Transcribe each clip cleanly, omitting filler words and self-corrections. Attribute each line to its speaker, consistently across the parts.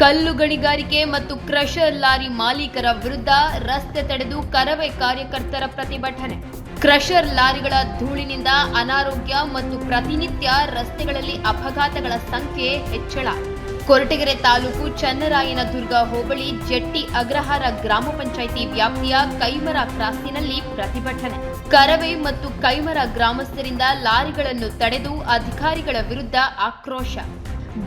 Speaker 1: ಕಲ್ಲು ಗಣಿಗಾರಿಕೆ ಮತ್ತು ಕ್ರಷರ್ ಲಾರಿ ಮಾಲೀಕರ ವಿರುದ್ಧ ರಸ್ತೆ ತಡೆದು ಕರವೇ ಕಾರ್ಯಕರ್ತರ ಪ್ರತಿಭಟನೆ. ಕ್ರಷರ್ ಲಾರಿಗಳ ಧೂಳಿನಿಂದ ಅನಾರೋಗ್ಯ ಮತ್ತು ಪ್ರತಿನಿತ್ಯ ರಸ್ತೆಗಳಲ್ಲಿ ಅಪಘಾತಗಳ ಸಂಖ್ಯೆ ಹೆಚ್ಚಳ. ಕೊರಟಗೆರೆ ತಾಲೂಕು ಚನ್ನರಾಯನದುರ್ಗ ಹೋಬಳಿ ಜಟ್ಟಿ ಅಗ್ರಹಾರ ಗ್ರಾಮ ಪಂಚಾಯಿತಿ ವ್ಯಾಪ್ತಿಯ ಕೈಮರ ಕ್ರಾಸಿನಲ್ಲಿ ಪ್ರತಿಭಟನೆ. ಕರವೇ ಮತ್ತು ಕೈಮರ ಗ್ರಾಮಸ್ಥರಿಂದ ಲಾರಿಗಳನ್ನು ತಡೆದು ಅಧಿಕಾರಿಗಳ ವಿರುದ್ಧ ಆಕ್ರೋಶ.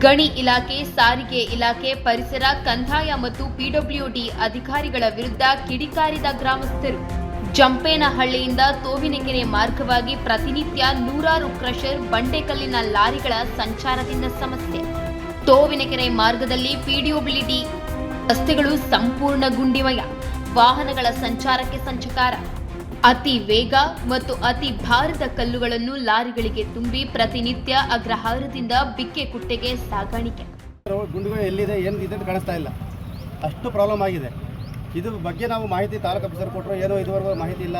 Speaker 1: ಗಣಿ ಇಲಾಖೆ, ಸಾರಿಗೆ ಇಲಾಖೆ, ಪರಿಸರ, ಕಂದಾಯ ಮತ್ತು ಪಿಡಬ್ಲ್ಯೂಡಿ ಅಧಿಕಾರಿಗಳ ವಿರುದ್ಧ ಕಿಡಿಕಾರಿದ ಗ್ರಾಮಸ್ಥರು. ಜಂಪೇನಹಳ್ಳಿಯಿಂದ ತೋವಿನಕೆರೆ ಮಾರ್ಗವಾಗಿ ಪ್ರತಿನಿತ್ಯ ನೂರಾರು ಕ್ರಷರ್, ಬಂಡೆಕಲ್ಲಿನ ಲಾರಿಗಳ ಸಂಚಾರದಿಂದ ಸಮಸ್ಯೆ. ತೋವಿನಕೆರೆ ಮಾರ್ಗದಲ್ಲಿ ಪಿಡಬ್ಲ್ಯೂಡಿ ರಸ್ತೆಗಳು ಸಂಪೂರ್ಣ ಗುಂಡಿಮಯ, ವಾಹನಗಳ ಸಂಚಾರಕ್ಕೆ ಸಂಚಕಾರ. ಅತಿ ವೇಗ ಮತ್ತು ಅತಿ ಭಾರದ ಕಲ್ಲುಗಳನ್ನು ಲಾರಿಗಳಿಗೆ ತುಂಬಿ ಪ್ರತಿನಿತ್ಯ ಅಗ್ರಹಾರದಿಂದ ಬಿಕ್ಕೆಕುಟ್ಟೆಗೆ ಸಾಗಾಣಿಕೆ.
Speaker 2: ಗುಂಡಿಗಳು ಎಲ್ಲಿದೆ ಏನಿದೆ ಅಂತ ಕಾಣಿಸ್ತಾ ಇಲ್ಲ, ಅಷ್ಟು ಪ್ರಾಬ್ಲಮ್ ಆಗಿದೆ. ಇದ್ರ ಬಗ್ಗೆ ನಾವು ಮಾಹಿತಿ ತಾಲೂಕು ಆಫೀಸರ್ ಕೊಟ್ಟರು, ಏನೋ ಇದುವರೆಗೂ ಮಾಹಿತಿ ಇಲ್ಲ.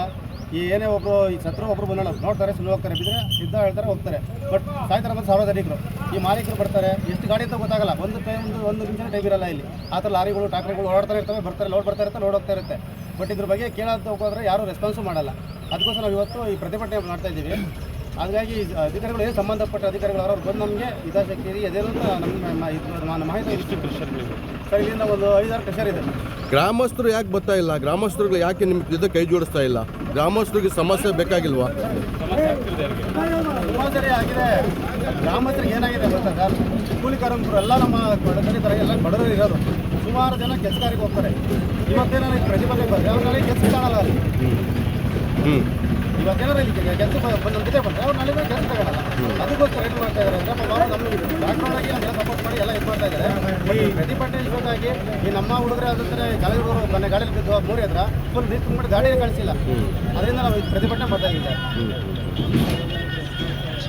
Speaker 2: ಏನೇ ಒಬ್ಬರು ಈ ಸತ್ರು ಒಬ್ಬರು ಬಂದ ನೋಡ್ತಾರೆ, ಸುಮ್ಮನೆ ಹೋಗ್ತಾರೆ, ಬಿದ್ದರೆ ಸಿದ್ಧ ಹೇಳ್ತಾರೆ, ಹೋಗ್ತಾರೆ. ಬಟ್ ಸಾಯ್ತಾರೆ ಬಂದು ಸಾರ್ವಜನಿಕರು. ಈ ಮಾಲೀಕರು ಬರ್ತಾರೆ, ಎಷ್ಟು ಗಾಡಿ ಅಂತ ಗೊತ್ತಾಗಲ್ಲ, ಒಂದು ನಿಮಿಷ ಟೈಮ್ ಇರಲ್ಲ. ಇಲ್ಲಿ ಆ ಥರ ಲಾರಿಗಳು, ಟ್ರಾಕ್ಟರ್ಗಳು ಓಡಾಡ್ತಾ ಇರ್ತವೆ, ಬರ್ತಾರೆ, ಲೋಡ್ ಬರ್ತಾ ಇರ್ತಾರೆ, ಲೋಡ್ ಹೋಗ್ತಾ ಇರುತ್ತೆ. ಬಟ್ ಇದ್ರ ಬಗ್ಗೆ ಕೇಳೋದು ಹೋಗೋದ್ರೆ ಯಾರೂ ರೆಸ್ಪಾನ್ಸು ಮಾಡಲ್ಲ. ಅದಕ್ಕೋಸ್ಕರ ನಾವು ಇವತ್ತು ಈ ಪ್ರತಿಭಟನೆ ಮಾಡ್ತಾ ಇದ್ದೀವಿ. ಹಾಗಾಗಿ ಅಧಿಕಾರಿಗಳು ಏನು ಸಂಬಂಧಪಟ್ಟ ಅಧಿಕಾರಿಗಳು ಅವರು ಬಂದು ನಮಗೆ ಹಿತಾಸಕ್ತಿ ಅದೇನು ಅಂತ ನಮ್ಮ ಮಾಹಿತಿ ಸರ್. ಇಲ್ಲಿಂದ ಒಂದು 5-6 ಕ್ರಷರ್ ಇದೆ.
Speaker 3: ಗ್ರಾಮಸ್ಥರು ಯಾಕೆ ಬರ್ತಾ ಇಲ್ಲ? ಗ್ರಾಮಸ್ಥರುಗಳು ಯಾಕೆ ನಿಮ್ಮ ಜೊತೆ ಕೈ ಜೋಡಿಸ್ತಾ ಇಲ್ಲ? ಗ್ರಾಮಸ್ಥರಿಗೆ ಸಮಸ್ಯೆ ಬೇಕಾಗಿಲ್ವಾ?
Speaker 2: ಸಮಸ್ಯೆ ಆಗಿದೆ. ಗ್ರಾಮಸ್ಥರಿಗೆ ಏನಾಗಿದೆ ಗೊತ್ತಾ ಸರ್, ಕೂಲಿ ಕಾರ್ಮಿಕರು ಎಲ್ಲ ನಮ್ಮ ಬಡತನ ಎಲ್ಲ ಬಡವರು ಇರೋರು. ಸುಮಾರು ಜನ ಕೆಲಸಗಾರಿಗೆ ಹೋಗ್ತಾರೆ. ಇವತ್ತೇನಾರು ಪ್ರತಿಭಟನೆ ಬಂದರೆ ಅವ್ರು ನಾಳೆ ಕೆಲಸ ಕಾಣಲ್ಲ. ಅಲ್ಲಿ ಇವತ್ತೇನಾರು ಇಲ್ಲಿ ಕೆಲಸ ಬಂದಿದೆ ಬಂದರೆ ಅವ್ರು ನಾಳೆ ಕೆಲಸ ತಗೊಳ್ಳಲ್ಲ. ಅದಕ್ಕೋಸ್ಕರ ಏನು ಮಾಡ್ತಾ ಇದ್ದಾರೆ ಅಂದರೆ ನಮಗೆ ಬ್ಯಾಕ್ಗ್ರೌಂಡಾಗಿ ನಮ್ಮೆಲ್ಲ ಸಪೋರ್ಟ್ ಮಾಡಿ ಎಲ್ಲ ಇದು ಮಾಡ್ತಾ ಇದ್ದಾರೆ. ಈ ಪ್ರತಿಭಟನೆ ಜೊತೆಗಾಗಿ ಈ ನಮ್ಮ ಹುಡುಗರೇ ಆದಂದರೆ ಕಾಲೇಜುಗಳು ಮನೆ ಗಾಡಿಯಲ್ಲಿ ಬಿದ್ದು ಮೂರಿ ಹತ್ರ ಫುಲ್ ನೀರು ತುಂಬಿಟ್ಟು ಗಾಡಿಯೇ ಕಳಿಸಿಲ್ಲ. ಅದರಿಂದ ನಾವು ಪ್ರತಿಭಟನೆ ಮಾಡ್ತಾ ಇದ್ದೀವಿ.